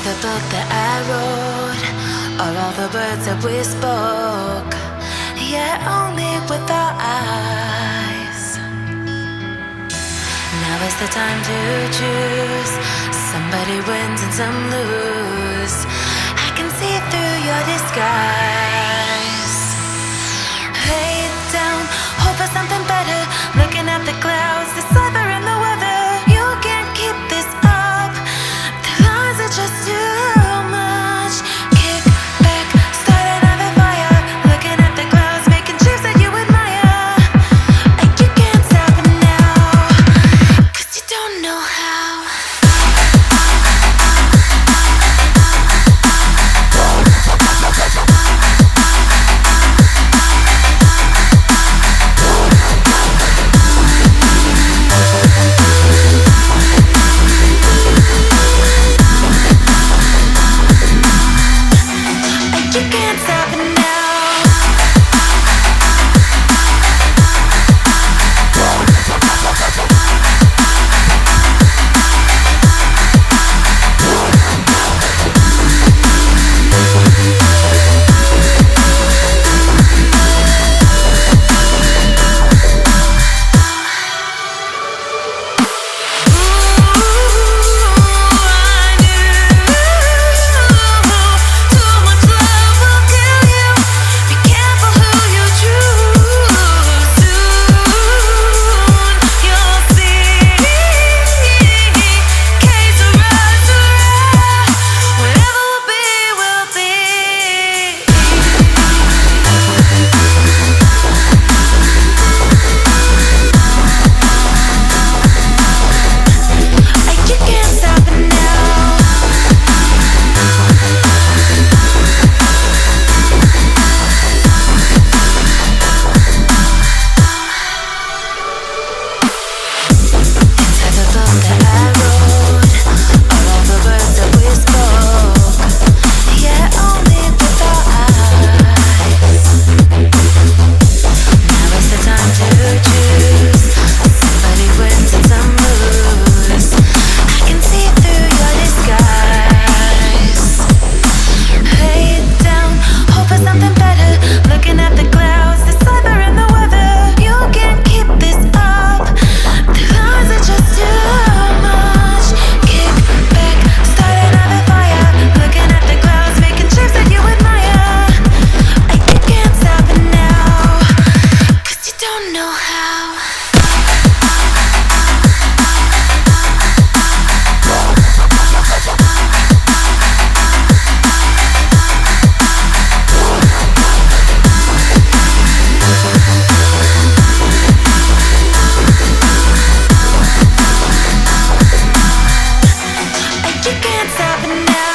the book that I wrote, or all the words that we spoke, yet only with our eyes. Now is the time to choose. Somebody wins and some lose. I can see through your disguise. Lay down, hope for something better. Looking at the clouds, the cyber and the weather. You can't keep this up. The lies are just too much. Kick back, start another fire. Looking at the clouds, making shapes that you admire. And you can't stop it now, 'cause you don't know how. You can't stop it now. You can't stop it now.